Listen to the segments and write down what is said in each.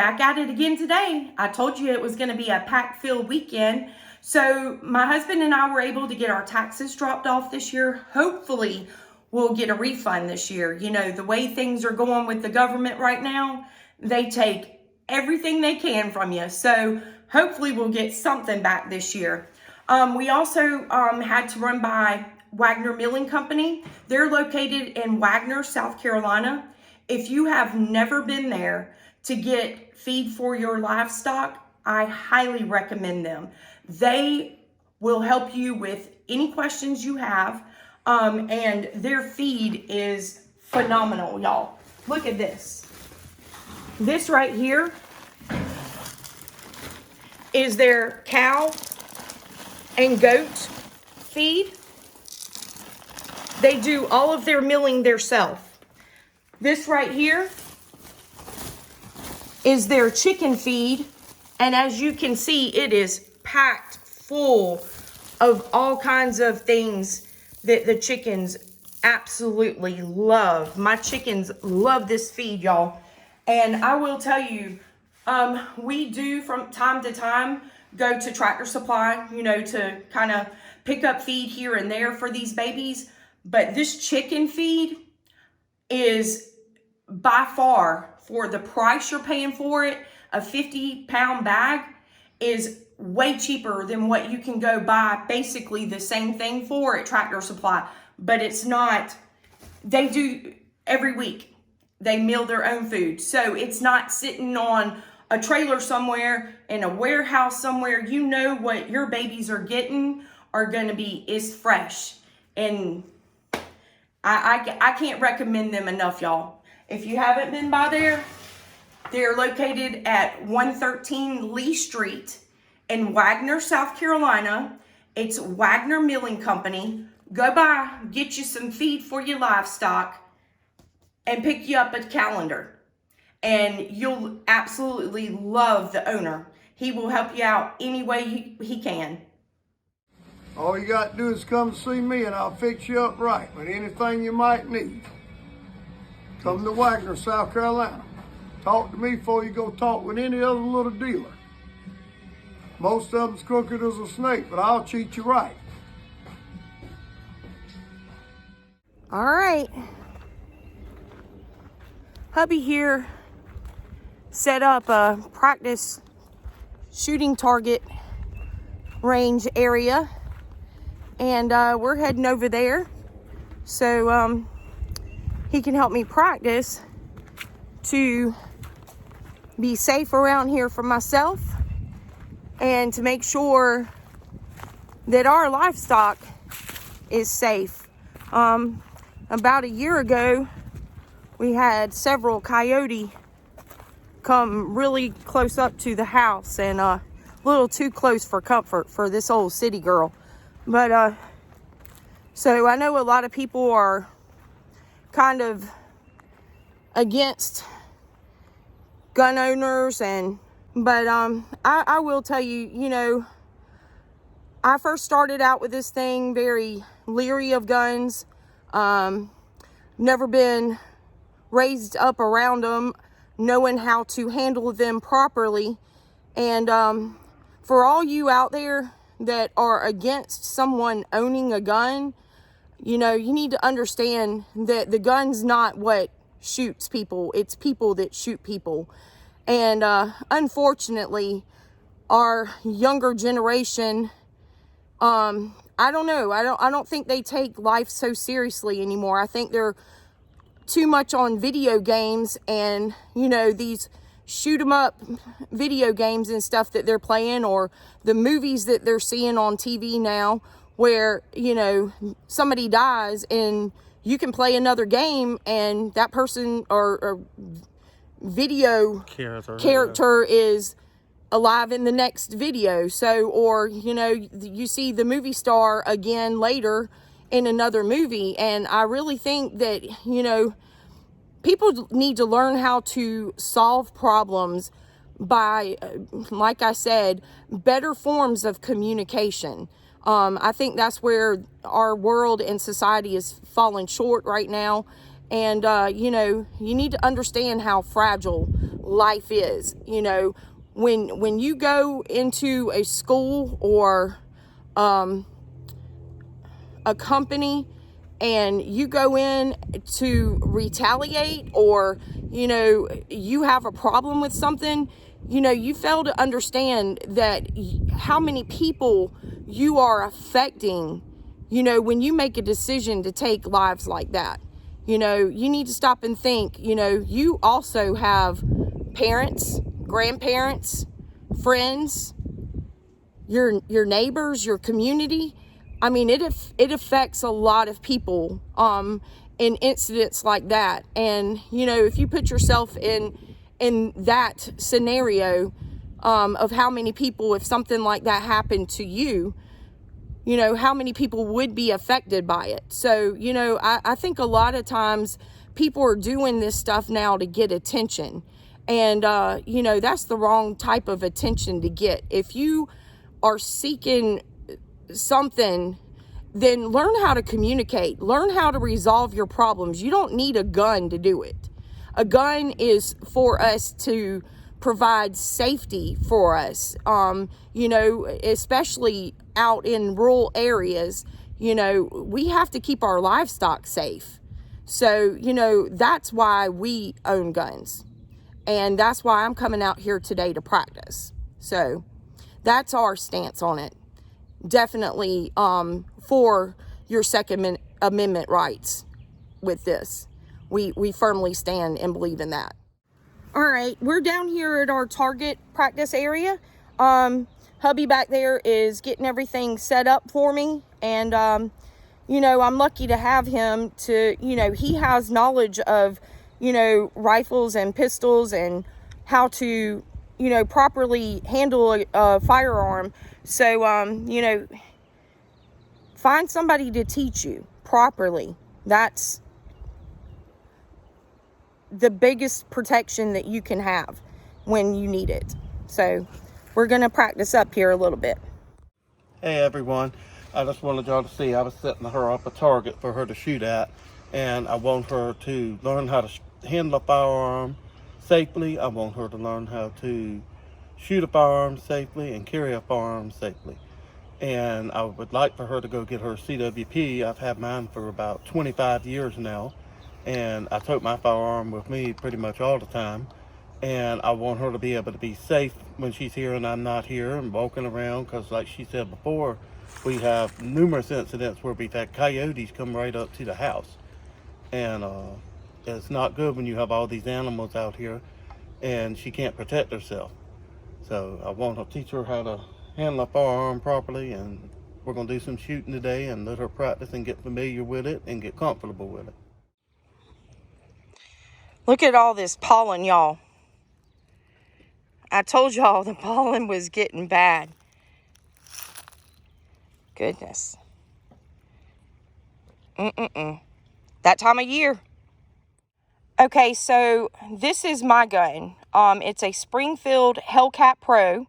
back at it again today. I told you it was going to be a pack-filled weekend. So my husband and I were able to get our taxes dropped off this year. Hopefully we'll get a refund this year. You know, the way things are going with the government right now, they take everything they can from you. So hopefully we'll get something back this year. We also had to run by Wagener Milling Company. They're located in Wagener, South Carolina. If you have never been there to get feed for your livestock, I highly recommend them. They will help you with any questions you have, and their feed is phenomenal, y'all. Look at this. This right here is their cow and goat feed. They do all of their milling themselves. This right here is their chicken feed, and as you can see, it is packed full of all kinds of things that the chickens absolutely love. My chickens love this feed, y'all. And I will tell you, we do from time to time go to Tractor Supply, you know, to kind of pick up feed here and there for these babies. But this chicken feed is by far, for the price you're paying for it, a 50-pound bag is way cheaper than what you can go buy basically the same thing for at Tractor Supply. But it's not, they do every week. They mill their own food. So it's not sitting on a trailer somewhere in a warehouse somewhere. You know what your babies are getting are going to be is fresh. And I can't recommend them enough, y'all. If you haven't been by there, they're located at 113 Lee Street in Wagener, South Carolina. It's Wagener Milling Company. Go by, get you some feed for your livestock, and pick you up a calendar. And you'll absolutely love the owner. He will help you out any way he can. All you got to do is come see me and I'll fix you up right with anything you might need. Come to Wagener, South Carolina. Talk to me before you go talk with any other little dealer. Most of them's crooked as a snake, but I'll treat you right. All right. Hubby here set up a practice shooting target range area, and we're heading over there so he can help me practice to be safe around here for myself and to make sure that our livestock is safe. About a year ago, we had several coyote come really close up to the house, and a little too close for comfort for this old city girl. But so I know a lot of people are kind of against gun owners, but I will tell you, you know, I first started out with this thing very leery of guns. Never been raised up around them, knowing how to handle them properly. And for all you out there that are against someone owning a gun, you know, you need to understand that the gun's not what shoots people. It's people that shoot people. And unfortunately, our younger generation, I don't know. I don't think they take life so seriously anymore. I think they're too much on video games and, you know, these shoot 'em up video games and stuff that they're playing, or the movies that they're seeing on TV now, where, you know, somebody dies and you can play another game and that person or video character is alive in the next video. So, or, you know, you see the movie star again later in another movie. And I really think that, you know, people need to learn how to solve problems by, like I said, better forms of communication. I think that's where our world and society is falling short right now. And, you know, you need to understand how fragile life is. You know, when you go into a school or a company and you go in to retaliate, or, you know, you have a problem with something, you know, you fail to understand that how many people you are affecting, you know, when you make a decision to take lives like that. You know, you need to stop and think, you know, you also have parents, grandparents, friends, your neighbors, your community. I mean, it affects a lot of people in incidents like that. And, you know, if you put yourself in that scenario of how many people, if something like that happened to you, you know, how many people would be affected by it. So, you know, I think a lot of times people are doing this stuff now to get attention. And, you know, that's the wrong type of attention to get. If you are seeking something, then learn how to communicate. Learn how to resolve your problems. You don't need a gun to do it. A gun is for us to provide safety for us, you know, especially out in rural areas. You know, we have to keep our livestock safe. So, you know, that's why we own guns. And that's why I'm coming out here today to practice. So that's our stance on it. Definitely for your Second Amendment rights with this. We firmly stand and believe in that. All right, we're down here at our target practice area. Hubby back there is getting everything set up for me. And, you know, I'm lucky to have him to, you know, he has knowledge of, you know, rifles and pistols and how to, you know, properly handle a firearm. So, you know, find somebody to teach you properly. That's the biggest protection that you can have when you need it. So we're going to practice up here a little bit. Hey everyone, I just wanted y'all to see I was setting her up a target for her to shoot at, and I want her to learn how to handle a firearm safely. I want her to learn how to shoot a firearm safely and carry a firearm safely. And I would like for her to go get her CWP. I've had mine for about 25 years now, and I tote my firearm with me pretty much all the time. And I want her to be able to be safe when she's here and I'm not here and walking around, because like she said before, we have numerous incidents where we've had coyotes come right up to the house. And it's not good when you have all these animals out here and she can't protect herself. So I want to teach her how to handle a firearm properly, and we're going to do some shooting today and let her practice and get familiar with it and get comfortable with it. Look at all this pollen, y'all. I told y'all the pollen was getting bad. Goodness. That time of year. Okay, so this is my gun. It's a Springfield Hellcat Pro.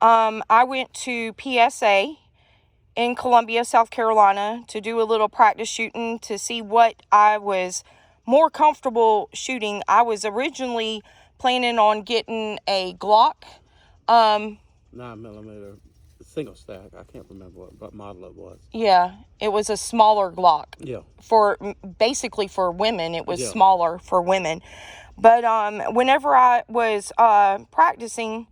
I went to PSA in Columbia, South Carolina to do a little practice shooting to see what I was more comfortable shooting. I was originally planning on getting a Glock. 9mm single stack. I can't remember what model it was. Yeah, it was a smaller Glock. Yeah. Basically for women, it was Yeah. smaller for women. But whenever I was practicing,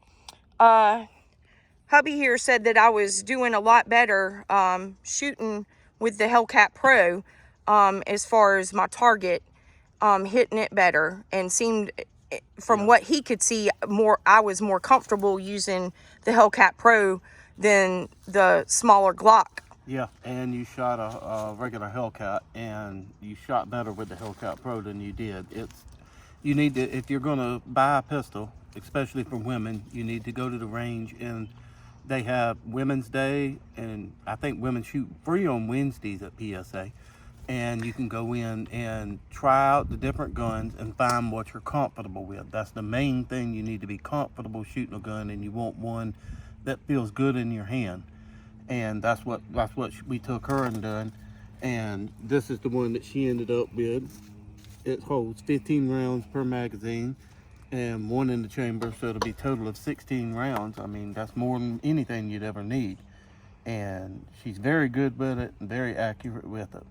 hubby here said that I was doing a lot better shooting with the Hellcat Pro as far as my target, hitting it better, and seemed, from what he could see, I was more comfortable using the Hellcat Pro than the smaller Glock. Yeah, and you shot a regular Hellcat, and you shot better with the Hellcat Pro than you did. You need to, if you're going to buy a pistol, especially for women, you need to go to the range, and they have Women's Day, and I think women shoot free on Wednesdays at PSA. And you can go in and try out the different guns and find what you're comfortable with. That's the main thing. You need to be comfortable shooting a gun, and you want one that feels good in your hand. And that's what we took her and done. And this is the one that she ended up with. It holds 15 rounds per magazine, and 1 in the chamber, so it'll be a total of 16 rounds. I mean, that's more than anything you'd ever need. And she's very good with it and very accurate with it.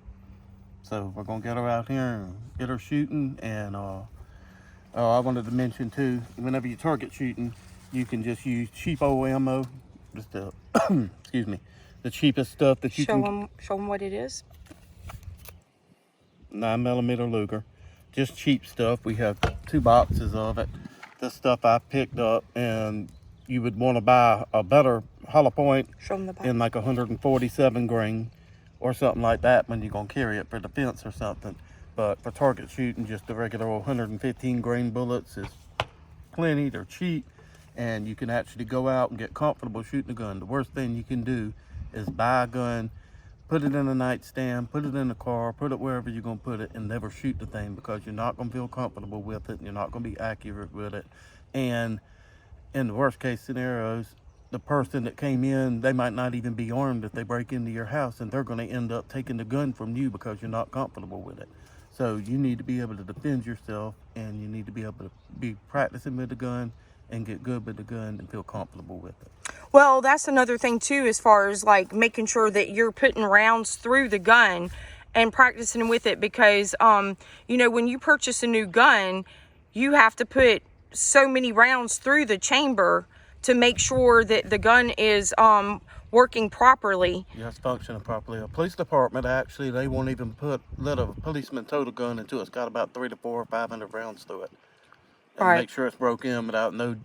So we're gonna get her out here and get her shooting. And I wanted to mention too, whenever you target shooting, you can just use cheap old ammo, just the excuse me, the cheapest stuff that you can. Show them what it is. 9mm Luger, just cheap stuff. We have 2 boxes of it. This stuff I picked up, and you would want to buy a better hollow point in like 147 grain or something like that when you're gonna carry it for defense or something. But for target shooting, just the regular old 115 grain bullets is plenty. They're cheap, and you can actually go out and get comfortable shooting a gun. The worst thing you can do is buy a gun, put it in a nightstand, put it in the car, put it wherever you're gonna put it, and never shoot the thing, because you're not gonna feel comfortable with it, and you're not gonna be accurate with it. And in the worst case scenarios, the person that came in, they might not even be armed if they break into your house, and they're gonna end up taking the gun from you because you're not comfortable with it. So you need to be able to defend yourself, and you need to be able to be practicing with the gun and get good with the gun and feel comfortable with it. Well, that's another thing too, as far as like making sure that you're putting rounds through the gun and practicing with it, because you know, when you purchase a new gun, you have to put so many rounds through the chamber to make sure that the gun is working properly. Yeah, it's functioning properly. A police department, actually, they won't even let a policeman tow the gun until it's got about 300 to 400 or 500 rounds through it. And Right. make sure it's broke in without no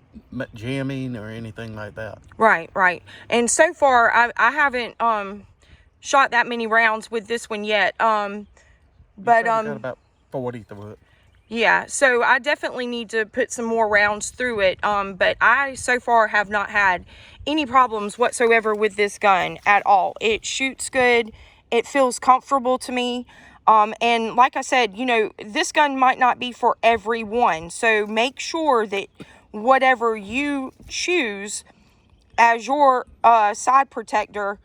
jamming or anything like that. Right, right. And so far, I haven't shot that many rounds with this one yet. But got about 40 through it. yeah, so I definitely need to put some more rounds through it. But I so far have not had any problems whatsoever with this gun at all. It shoots good. It feels comfortable to me. And like I said, you know, this gun might not be for everyone. So make sure that whatever you choose as your side protector,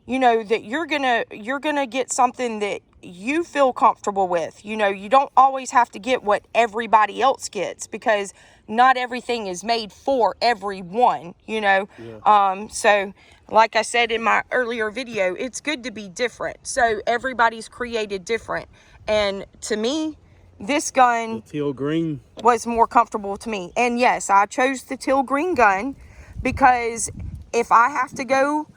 you know, that you're gonna get something that you feel comfortable with. You know, you don't always have to get what everybody else gets, because not everything is made for everyone, you know. Yeah. So like I said in my earlier video, it's good to be different. So everybody's created different, and to me, this gun, the teal green, was more comfortable to me. And yes, I chose the teal green gun because if I have to go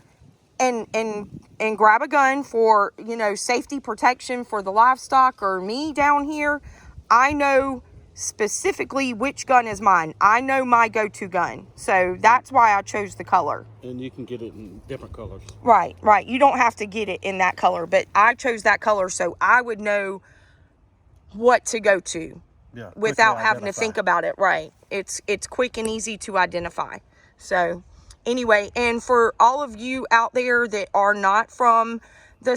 and grab a gun for, you know, safety protection for the livestock or me down here, I know specifically which gun is mine. I know my go-to gun. So that's why I chose the color. And you can get it in different colors. Right, right. You don't have to get it in that color, but I chose that color so I would know what to go to. Yeah, without having to think about it. Right. It's quick and easy to identify. So anyway, and for all of you out there that are not from the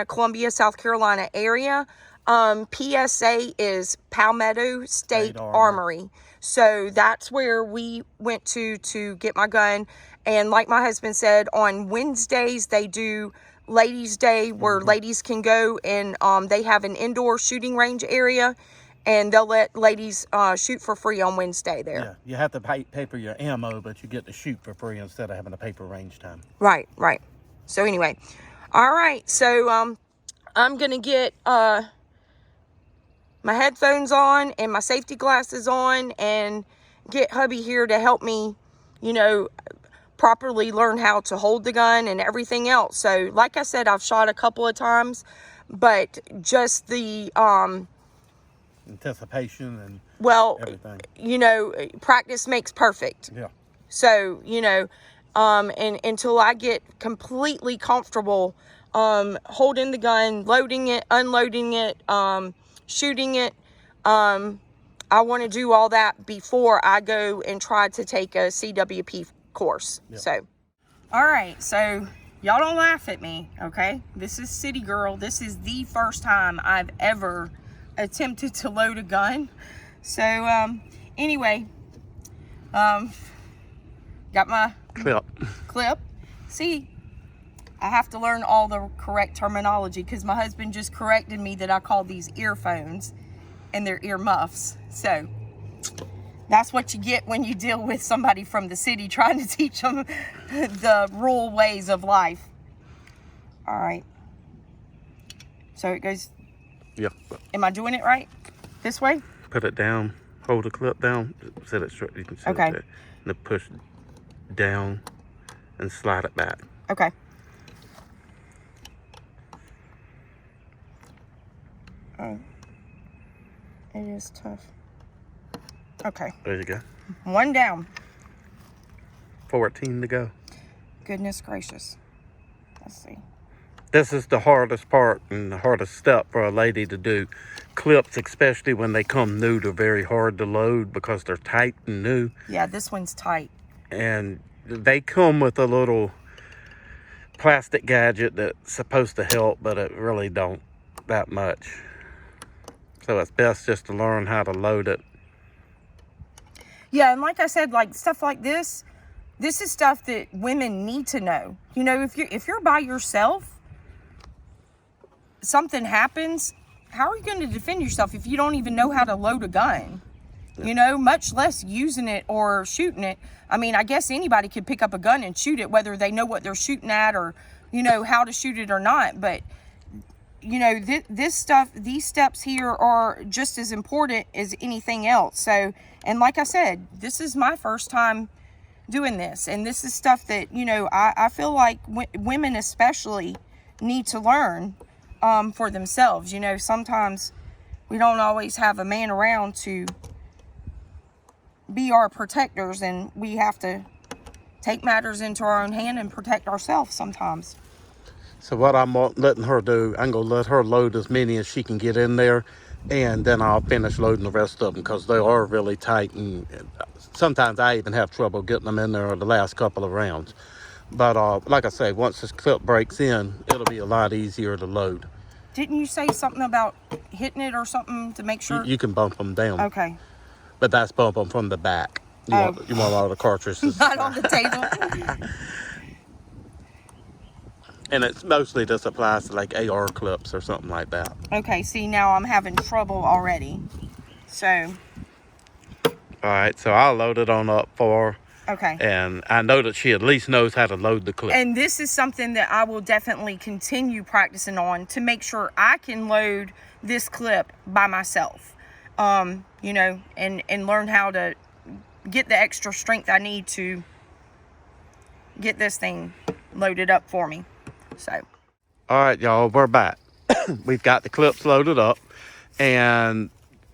Columbia, South Carolina area, PSA is Palmetto State Armory. So that's where we went to get my gun. And like my husband said, on Wednesdays they do Ladies' Day, where ladies can go, and they have an indoor shooting range area, and they'll let ladies shoot for free on Wednesday there. Yeah, you have to pay for your ammo, but you get to shoot for free instead of having to pay for range time. Right, right. So anyway, all right. So I'm gonna get my headphones on and my safety glasses on, and get hubby here to help me, you know, properly learn how to hold the gun and everything else. So like I said, I've shot a couple of times, but just the anticipation and everything, you know, practice makes perfect. Yeah. So, you know, and until I get completely comfortable holding the gun, loading it, unloading it, shooting it, I want to do all that before I go and try to take a CWP course. Yep. So all right, so y'all don't laugh at me, okay? This is City Girl. This is the first time I've ever attempted to load a gun. So anyway, got my clip. See, I have to learn all the correct terminology, because my husband just corrected me that I call these earphones and they're ear muffs. So That's what you get when you deal with somebody from the city trying to teach them the rural ways of life. All right. So it goes. Yep. Am I doing it right? This way? Put it down. Hold the clip down. Set it straight. You can set okay. it there. And then push down and slide it back. Okay. Oh. It is tough. Okay. There you go. One down. 14 to go. Goodness gracious. Let's see. This is the hardest part and the hardest step for a lady to do. Clips, especially when they come new, they're very hard to load because they're tight and new. Yeah, this one's tight. And they come with a little plastic gadget that's supposed to help, but it really don't that much. So it's best just to learn how to load it. Yeah, and like I said, like stuff like this is stuff that women need to know. You know, if you're by yourself, something happens, how are you going to defend yourself if you don't even know how to load a gun? Yeah. You know, much less using it or shooting it. I mean, I guess anybody could pick up a gun and shoot it, whether they know what they're shooting at or, you know, how to shoot it or not. But, you know, these steps here are just as important as anything else. So, and like I said, this is my first time doing this. And this is stuff that, you know, I feel like women especially need to learn for themselves. You know, sometimes we don't always have a man around to be our protectors, and we have to take matters into our own hand and protect ourselves sometimes. So what I'm letting her do, I'm going to let her load as many as she can get in there, and then I'll finish loading the rest of them because they are really tight, and sometimes I even have trouble getting them in there the last couple of rounds. But like I say, once this clip breaks in, it'll be a lot easier to load. Didn't you say something about hitting it or something to make sure? You can bump them down. Okay. But that's bump them from the back. You want all the cartridges. Not on the table. And it's mostly just applies to like AR clips or something like that. Okay, see, now I'm having trouble already. So. All right, so I'll load it on up for her. Okay. And I know that she at least knows how to load the clip. And this is something that I will definitely continue practicing on to make sure I can load this clip by myself. You know, and learn how to get the extra strength I need to get this thing loaded up for me. So. All right, y'all, we're back. We've got the clips loaded up, and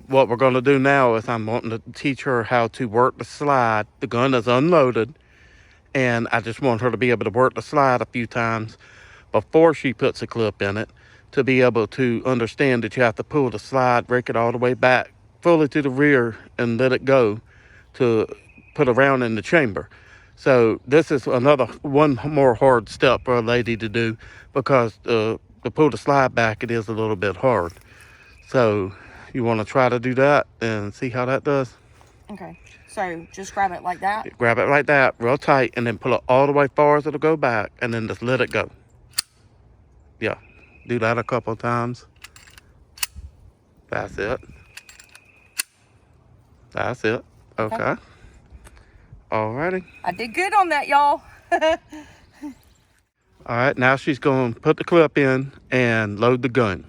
what we're going to do now is I'm wanting to teach her how to work the slide. The gun is unloaded, and I just want her to be able to work the slide a few times before she puts a clip in it, to be able to understand that you have to pull the slide, break it all the way back, fully to the rear, and let it go to put a round in the chamber. So this is one more hard step for a lady to do, because to pull the slide back, it is a little bit hard. So you want to try to do that and see how that does? Okay. So just grab it like that? Grab it like that, real tight, and then pull it all the way far as it'll go back, and then just let it go. Yeah. Do that a couple of times. That's it. That's it. Okay. Alrighty. I did good on that, y'all. Alright, now she's going to put the clip in and load the gun.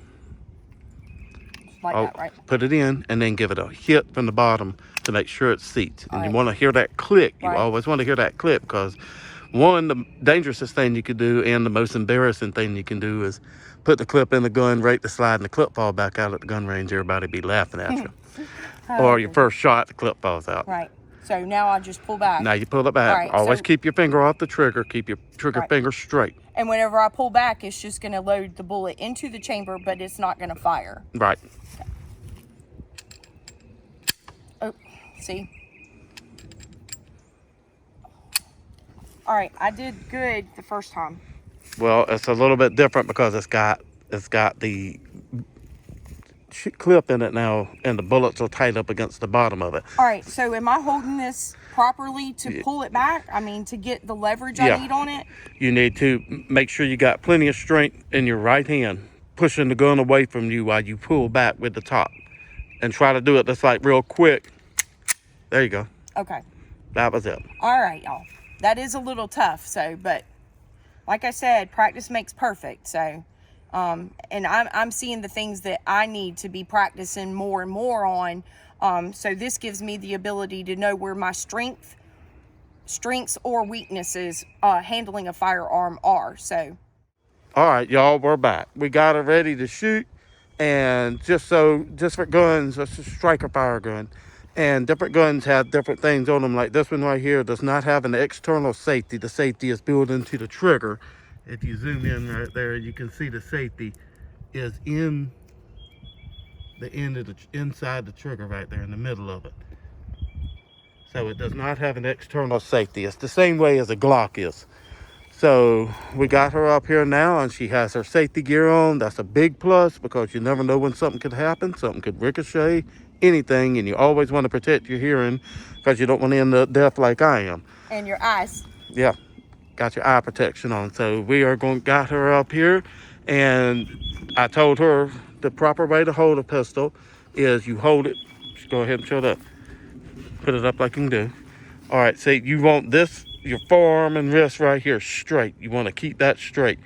Like that, right? Put it in and then give it a hit from the bottom to make sure it seats. And right. You want to hear that click. You right. always want to hear that click, because one, the dangerousest thing you could do and the most embarrassing thing you can do is put the clip in the gun, rake the slide, and the clip fall back out at the gun range. Everybody be laughing at you. Or your first shot, the clip falls out. Right. So now I just pull back. Now you pull it back. Right, Always so keep your finger off the trigger. Keep your trigger right. finger straight. And whenever I pull back, it's just going to load the bullet into the chamber, but it's not going to fire. Right. Okay. Oh, see? All right, I did good the first time. Well, it's a little bit different because it's got the clip in it now, and the bullets are tied up against the bottom of it. All right, so am I holding this properly to pull it back? I mean, to get the leverage I need on it? You need to make sure you got plenty of strength in your right hand, pushing the gun away from you while you pull back with the top. And try to do it just like real quick. There you go. Okay. That was it. All right, y'all. That is a little tough, so, but like I said, practice makes perfect. So, and I'm seeing the things that I need to be practicing more and more on. So this gives me the ability to know where my strengths or weaknesses handling a firearm are. So, All right, y'all, we're back. We got it ready to shoot. And just for guns, it's a striker fire gun. And different guns have different things on them. Like this one right here does not have an external safety. The safety is built into the trigger. If you zoom in right there, you can see the safety is in the end of inside the trigger right there in the middle of it. So it does not have an external safety. It's the same way as a Glock is. So we got her up here now, and she has her safety gear on. That's a big plus because you never know when something could happen. Something could ricochet, anything, and you always want to protect your hearing because you don't want to end up deaf like I am. and your eyes. Yeah, got your eye protection on. So we are got her up here, and I told her the proper way to hold a pistol is you hold it. Just go ahead and show that. Put it up like you can do. All right, see, you want this, your forearm and wrist right here straight. You want to keep that straight.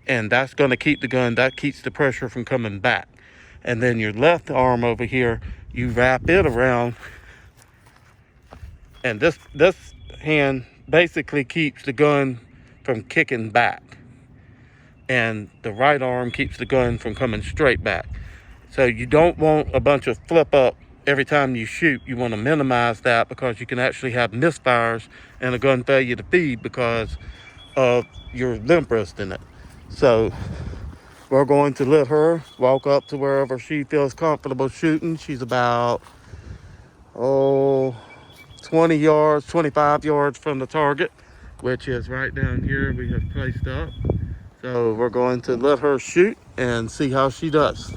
And that's going to keep the gun, that keeps the pressure from coming back. And then your left arm over here, you wrap it around. And this hand basically keeps the gun from kicking back. And the right arm keeps the gun from coming straight back. So you don't want a bunch of flip up every time you shoot. You want to minimize that because you can actually have misfires and a gun failure to feed because of your limp wrist in it. So we're going to let her walk up to wherever she feels comfortable shooting. She's about 20 yards, 25 yards from the target, which is right down here we have placed up. So we're going to let her shoot and see how she does.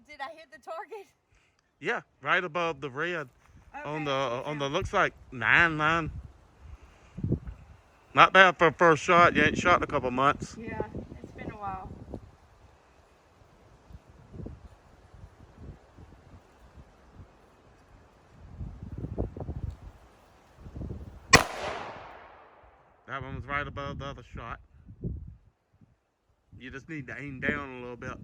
Did I hit the target? Yeah, right above the red. Okay, On the looks like 9. Not bad for a first shot. You ain't shot in a couple months. Yeah, it's been a while. That one was right above the other shot. You just need to aim down a little bit.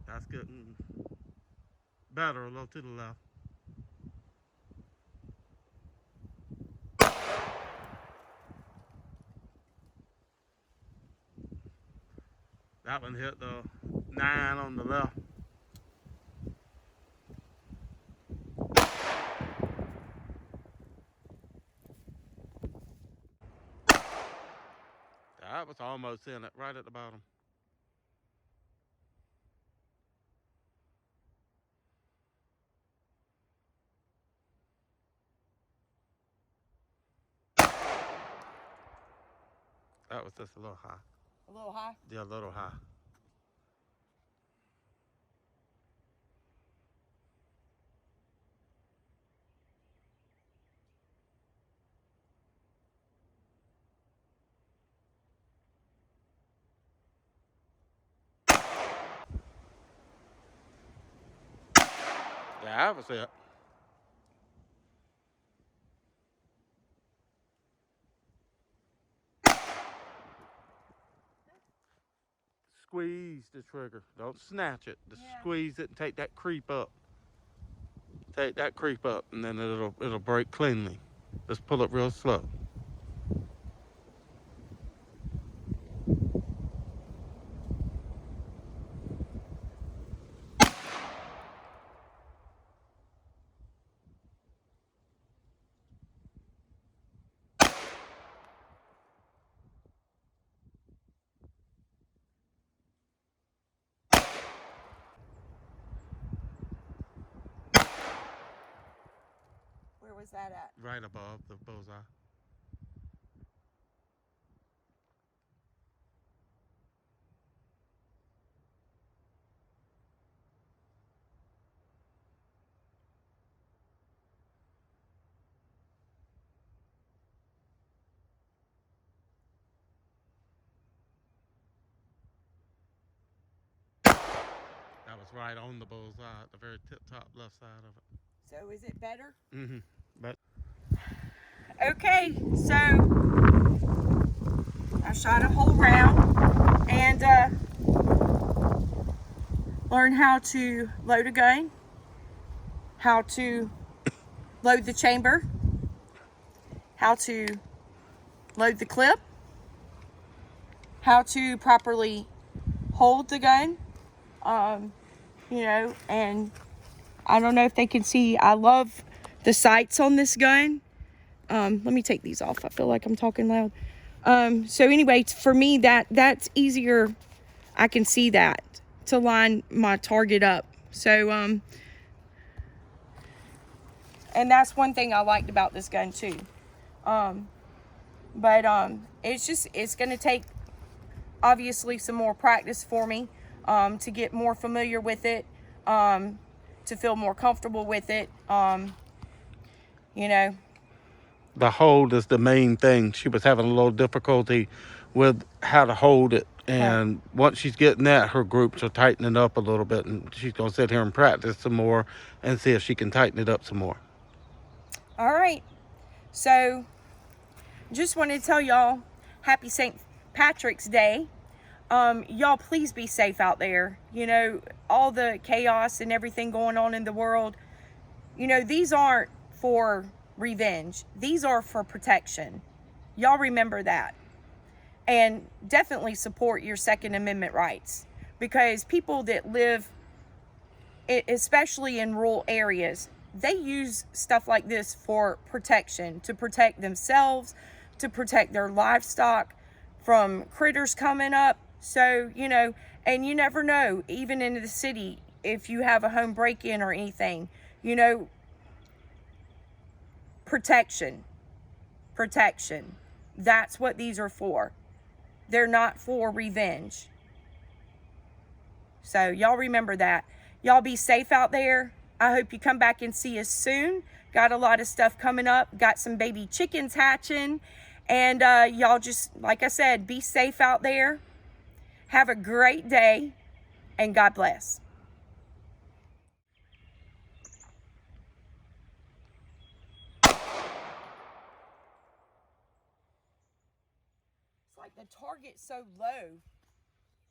That's getting better, a little to the left. That one hit the 9 on the left. That was almost in it, right at the bottom. That was just a little high. A little high? Yeah, a little high. Yeah, that was it. Squeeze the trigger. Don't snatch it. Just squeeze it and take that creep up. Take that creep up, and then it'll break cleanly. Just pull it real slow. was that at? Right above the bullseye. That was right on the bullseye, at the very top left side of it. So is it better? Mm-hmm. But Okay, so I shot a whole round and learned how to load a gun, how to load the chamber, how to load the clip, how to properly hold the gun, you know, and I don't know if they can see, I love the sights on this gun. Let me take these off. I feel like I'm talking loud. So anyway, for me, that's easier. I can see that to line my target up. So, and that's one thing I liked about this gun too. It's going to take obviously some more practice for me, to get more familiar with it, to feel more comfortable with it. You know, the hold is the main thing. She was having a little difficulty with how to hold it. And once she's getting that, her groups are tightening up a little bit. And she's going to sit here and practice some more and see if she can tighten it up some more. All right. So, just wanted to tell y'all, happy St. Patrick's Day. Y'all please be safe out there. You know, all the chaos and everything going on in the world, you know, these aren't for revenge. These are for protection. Y'all remember that. And definitely support your Second Amendment rights, because people that live, especially in rural areas, they use stuff like this for protection, to protect themselves, to protect their livestock from critters coming up. So, you know, and you never know, even in the city, if you have a home break-in or anything, you know, protection. That's what these are for. They're not for revenge. So y'all remember that. Y'all be safe out there. I hope you come back and see us soon. Got a lot of stuff coming up. Got some baby chickens hatching. And y'all just, like I said, be safe out there. Have a great day. And God bless. It's like the target's so low.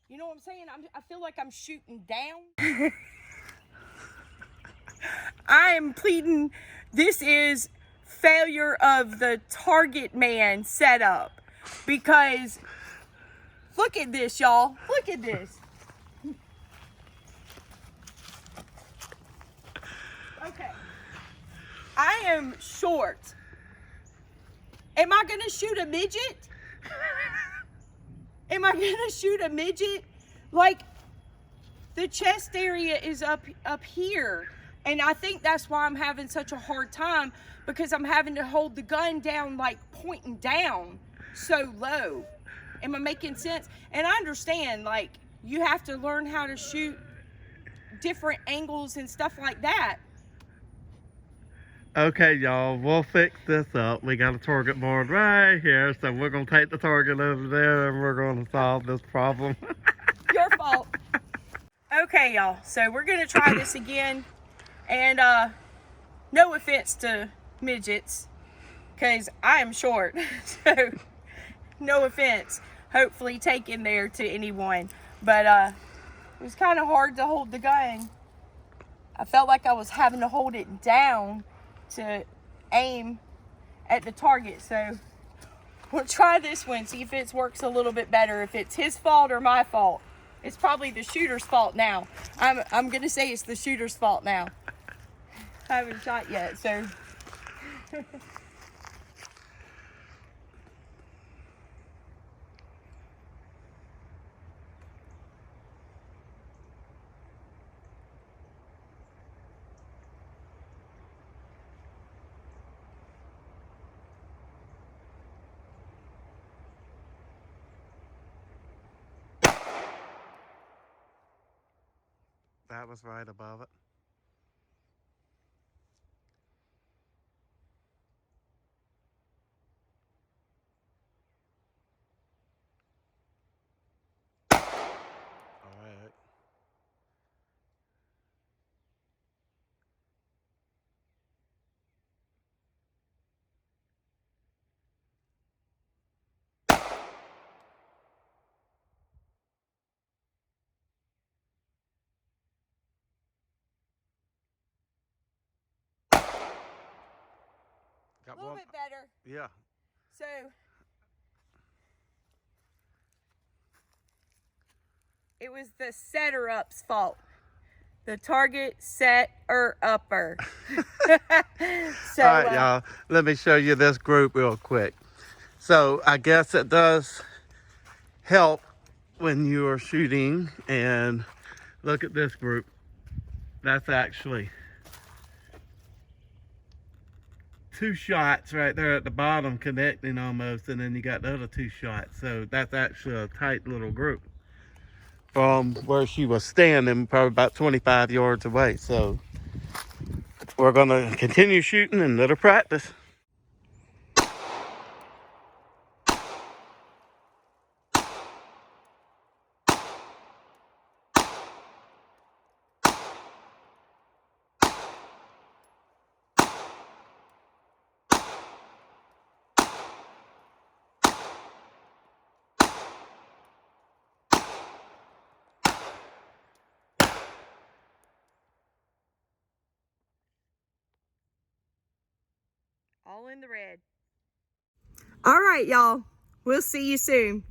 You know what I'm saying? I feel like I'm shooting down. I am pleading, this is failure of the target man setup, because look at this, y'all. Look at this. Okay. I am short. Am I going to shoot a midget? Am I going to shoot a midget? Like, the chest area is up here. And I think that's why I'm having such a hard time, because I'm having to hold the gun down, like pointing down so low. Am I making sense? And I understand, like, you have to learn how to shoot different angles and stuff like that. Okay, y'all, we'll fix this up. We got a target board right here, so we're going to take the target over there and we're going to solve this problem. Your fault. Okay, y'all, so we're going to try this again. And no offense to midgets, because I am short. So no offense, hopefully taken there to anyone. But it was kind of hard to hold the gun. I felt like I was having to hold it down to aim at the target. So we'll try this one, see if it works a little bit better, if it's his fault or my fault. It's probably the shooter's fault now. I'm gonna say it's the shooter's fault now. I haven't shot yet, so. that was right above it. All right. A Got little one. bit better. Yeah. So it was the setter-up's fault. The target setter-upper. So, All right, y'all. Let me show you this group real quick. So I guess it does help when you are shooting. And look at this group. That's actually 2 shots right there at the bottom connecting almost, and then you got the other 2 shots. So that's actually a tight little group from where she was standing, probably about 25 yards away. So we're gonna continue shooting and let her practice. all in the red. All right, y'all. We'll see you soon.